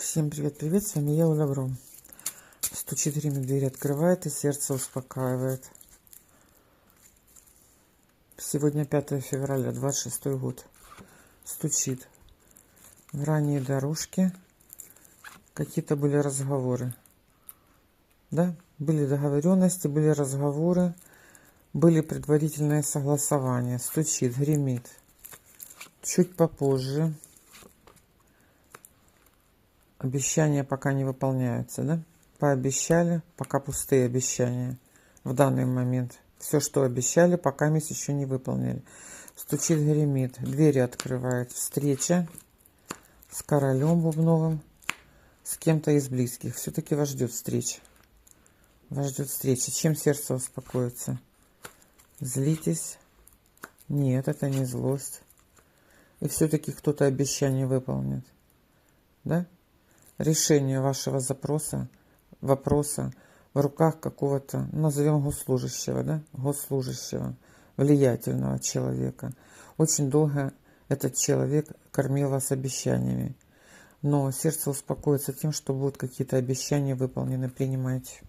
Всем привет-привет, с вами я, Оля Врум. Стучит время, дверь открывает и сердце успокаивает. Сегодня 5 февраля, 26 год. Стучит. В ранние дорожки какие-то были разговоры. Да? Были договоренности, были разговоры, были предварительные согласования. Стучит, гремит. Чуть попозже. Обещания пока не выполняются, да? Пообещали, пока пустые обещания в данный момент. Все, что обещали, пока еще не выполнили. Стучит, гремит, двери открывает. Встреча с королем бубновым, с кем-то из близких. Все-таки вас ждет встреча. Вас ждет встреча. Чем сердце успокоится? Злитесь? Нет, это не злость. И все-таки кто-то обещание выполнит. Да? Решение вашего вопроса в руках какого-то, назовем госслужащего, да, госслужащего, влиятельного человека. Очень долго этот человек кормил вас обещаниями, но сердце успокоится тем, что будут какие-то обещания выполнены, принимайте.